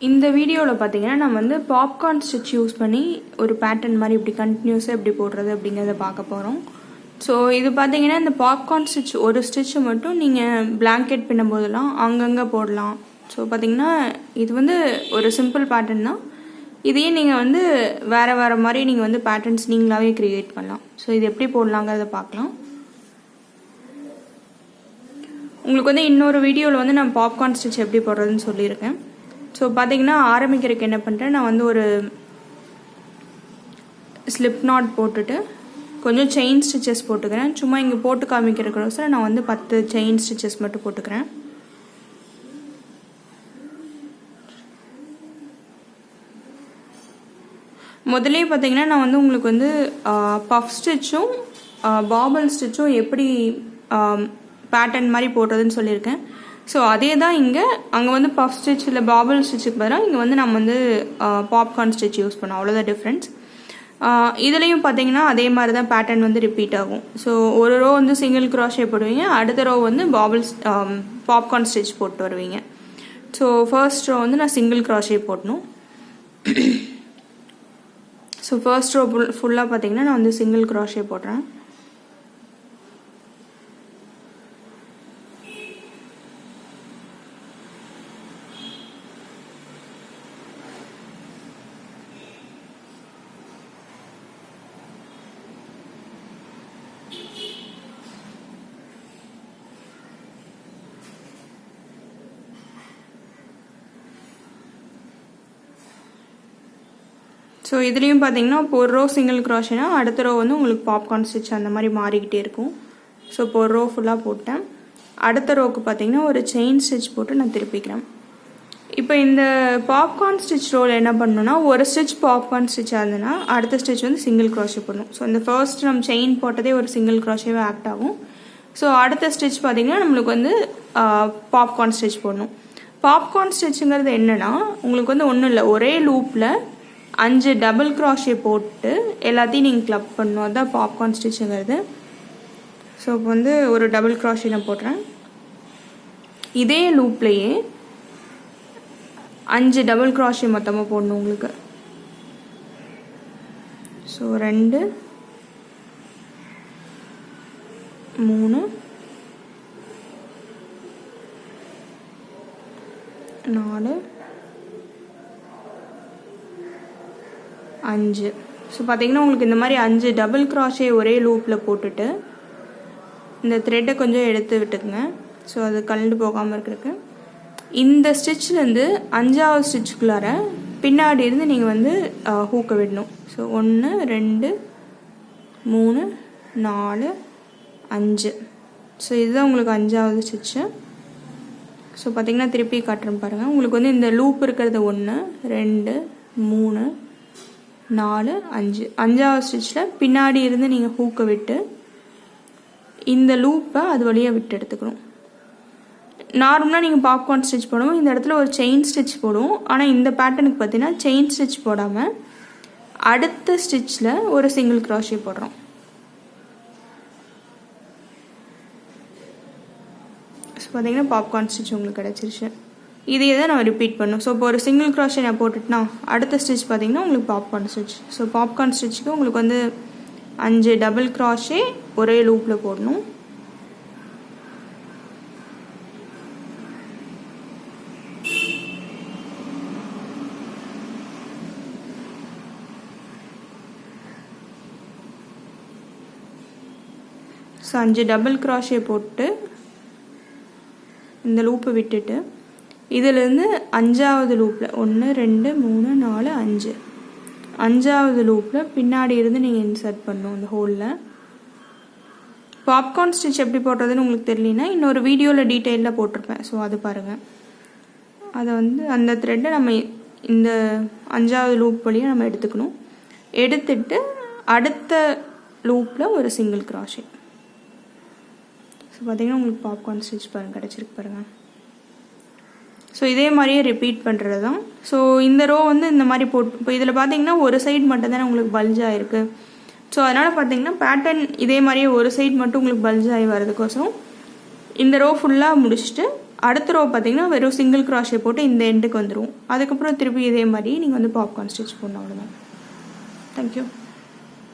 இந்த வீடியோவில் பார்த்தீங்கன்னா நம்ம வந்து பாப்கார்ன் ஸ்டிச் யூஸ் பண்ணி ஒரு பேட்டர்ன் மாதிரி இப்படி கண்டினியூஸாக எப்படி போடுறது அப்படிங்கிறத பார்க்க போகிறோம். ஸோ இது பார்த்தீங்கன்னா இந்த பாப்கார்ன் ஸ்டிச் ஒரு ஸ்டிச்சை மட்டும் நீங்கள் பிளாங்கெட் பின்னும் போதெல்லாம் அங்கங்கே போடலாம். ஸோ பார்த்தீங்கன்னா இது வந்து ஒரு சிம்பிள் பேட்டர்ன் தான். இதையே நீங்கள் வந்து வேறு மாதிரி நீங்கள் வந்து பேட்டர்ன்ஸ் நீங்களாகவே க்ரியேட் பண்ணலாம். ஸோ இது எப்படி போடலாங்கிறத பார்க்கலாம். உங்களுக்கு வந்து இன்னொரு வீடியோவில் வந்து நான் பாப்கார்ன் ஸ்டிச் எப்படி போடுறதுன்னு சொல்லியிருக்கேன். ஸோ பார்த்தீங்கன்னா ஆரம்பிக்கிறதுக்கு என்ன பண்ணுறேன், நான் வந்து ஒரு ஸ்லிப் நாட் போட்டுட்டு கொஞ்சம் செயின் ஸ்டிச்சஸ் போட்டுக்கிறேன். சும்மா இங்கே போட்டு காமிக்கிறதுக்கோசரம் நான் வந்து 10 செயின் ஸ்டிச்சஸ் மட்டும் போட்டுக்கிறேன். முதலே பார்த்தீங்கன்னா நான் வந்து உங்களுக்கு வந்து பஃப் ஸ்டிச்சும் பாபிள் ஸ்டிச்சும் எப்படி பேட்டர்ன் மாதிரி போடுறதுன்னு சொல்லியிருக்கேன். ஸோ அதே தான் அங்கே வந்து பஃப் ஸ்டிச் இல்லை பாபிள் ஸ்டிச்சுக்கு பதிலாக இங்கே வந்து நம்ம வந்து பாப்கார்ன் ஸ்டிச் யூஸ் பண்ணோம். அவ்வளோதான் டிஃப்ரென்ஸ். இதுலேயும் பார்த்தீங்கன்னா அதே மாதிரி தான் பேட்டர்ன் வந்து ரிப்பீட் ஆகும். ஸோ ஒரு ரோ வந்து சிங்கிள் க்ரோஷே போடுவீங்க, அடுத்த ரோ வந்து பாப்கார்ன் ஸ்டிச் போட்டு வருவீங்க. ஸோ ஃபர்ஸ்ட் ரோ வந்து நான் சிங்கிள் க்ரோஷே போடணும். ஸோ ஃபர்ஸ்ட் ரோ ஃபுல்லாக பார்த்தீங்கன்னா நான் வந்து சிங்கிள் க்ரோஷே போடுறேன். ஸோ இதுலேயும் பார்த்தீங்கன்னா இப்போ ஒரு ரோ சிங்கிள் க்ரோஷேனா அடுத்த ரோ வந்து உங்களுக்கு பாப்கார்ன் ஸ்டிச் அந்த மாதிரி மாறிக்கிட்டே இருக்கும். ஸோ இப்போ ஒரு ரோ ஃபுல்லாக போட்டேன். அடுத்த ரோவுக்கு பார்த்தீங்கன்னா ஒரு செயின் ஸ்டிச் போட்டு நான் திருப்பிக்கிறேன். இப்போ இந்த பாப்கார்ன் ஸ்டிச் ரோவில் என்ன பண்ணணும்னா, ஒரு ஸ்டிச் பாப்கார்ன் ஸ்டிச்சாக இருந்ததுன்னா அடுத்த ஸ்டிச் வந்து சிங்கிள் க்ரோஷே போடணும். ஸோ இந்த ஃபர்ஸ்ட் நம்ம செயின் போட்டதே ஒரு சிங்கிள் க்ரோஷேவே ஆக்ட் ஆகும். ஸோ அடுத்த ஸ்டிச் பார்த்தீங்கன்னா நம்மளுக்கு வந்து பாப்கார்ன் ஸ்டிச் போடணும். பாப்கார்ன் ஸ்டிச்சுங்கிறது என்னென்னா, உங்களுக்கு வந்து ஒன்றும் இல்லை, ஒரே லூப்பில் 5 டபுள் க்ராஷே போட்டு எல்லாத்தையும் நீங்கள் கிளப் பண்ணணும். அதுதான் பாப்கார்ன் ஸ்டிச்சுங்கிறது. ஸோ இப்போ வந்து ஒரு டபுள் க்ராஷே நான் போடுறேன். இதே லூப்லேயே 5 டபுள் க்ராஷே மொத்தமாக போடணும் உங்களுக்கு. ஸோ 2 3 4 5. ஸோ பார்த்தீங்கன்னா உங்களுக்கு இந்த மாதிரி 5 டபுள் க்ராஷே ஒரே லூப்பில் போட்டுட்டு இந்த த்ரெட்டை கொஞ்சம் எடுத்து விட்டுக்குங்க. ஸோ அது கலந்து போகாமல் இருக்கிறதுக்கு இந்த ஸ்டிச்லேருந்து 5ஆவது ஸ்டிச்சுக்குள்ளார பின்னாடி இருந்து நீங்கள் வந்து ஹூக்கை விடணும். ஸோ 1 2 3 4 5. ஸோ இதுதான் உங்களுக்கு 5ஆவது ஸ்டிச்சு. ஸோ பார்த்தீங்கன்னா திருப்பி காட்டுறேன் பாருங்கள். உங்களுக்கு வந்து இந்த லூப் இருக்கிறது 1 2 3 4 5. 5ஆவது ஸ்டிச்சில் பின்னாடி இருந்து நீங்கள் ஹூக்கை விட்டு இந்த லூப்பை அது வழியாக விட்டு எடுத்துக்கணும். நார்மலாக நீங்கள் பாப்கார்ன் ஸ்டிச் போடுவோம், இந்த இடத்துல ஒரு செயின் ஸ்டிச் போடுவோம். ஆனால் இந்த பேட்டர்னுக்கு பார்த்தீங்கன்னா செயின் ஸ்டிச் போடாமல் அடுத்த ஸ்டிச்சில் ஒரு சிங்கிள் க்ராஷே போடுறோம். ஸோ பார்த்தீங்கன்னா பாப்கார்ன் ஸ்டிச் உங்களுக்கு கிடச்சிருச்சு. இதே தான் நான் ரிப்பீட் பண்ணும். ஸோ இப்போ ஒரு சிங்கிள் க்ராஷே நான் போட்டுட்டுனா அடுத்த ஸ்டிச் பார்த்தீங்கன்னா உங்களுக்கு பாப்கார்ன் ஸ்டிச். ஸோ பாப்கார்ன் ஸ்டிச்சுக்கு உங்களுக்கு வந்து 5 டபுள் க்ராஷே ஒரே லூப்பில் போடணும். ஸோ 5 டபுள் க்ராஷே போட்டு இந்த லூப்பை விட்டுட்டு இதிலேருந்து 5ஆவது லூப்பில் 1 2 3 4 5 5ஆவது லூப்பில் பின்னாடி இருந்து நீங்கள் இன்சர்ட் பண்ணணும் இந்த ஹோலில். பாப்கார்ன் ஸ்டிச் எப்படி போடுறதுன்னு உங்களுக்கு தெரியலனா இன்னொரு வீடியோவில் டீட்டெயிலில் போட்டிருப்பேன். ஸோ அது பாருங்கள். அதை வந்து அந்த த்ரெட்டை நம்ம இந்த 5ஆவது லூப் வழியாக நம்ம எடுத்துக்கணும். எடுத்துட்டு அடுத்த லூப்பில் ஒரு சிங்கிள் க்ராஷே. ஸோ பார்த்தீங்கன்னா உங்களுக்கு பாப்கார்ன் ஸ்டிச் கிடச்சிருக்கு பாருங்கள். ஸோ இதே மாதிரியே ரிப்பீட் பண்ணுறது தான். ஸோ இந்த ரோ வந்து இந்த மாதிரி போட்டு இப்போ இதில் பார்த்தீங்கன்னா ஒரு சைடு மட்டும் தானே உங்களுக்கு பல்ஜ் ஆகிருக்கு. ஸோ அதனால் பார்த்தீங்கன்னா பேட்டர்ன் இதே மாதிரியே ஒரு சைடு மட்டும் உங்களுக்கு பல்ஜ் ஆகி வரதுக்கோசரம் இந்த ரோ ஃபுல்லாக முடிச்சுட்டு அடுத்த ரோ பார்த்திங்கன்னா வெறும் சிங்கிள் க்ராஷே போட்டு இந்த எண்டுக்கு வந்துடும். அதுக்கப்புறம் திருப்பி இதே மாதிரி நீங்கள் வந்து பாப்கார்ன் ஸ்டிச் போடணும். அவ்வளோதான். தேங்க்யூ.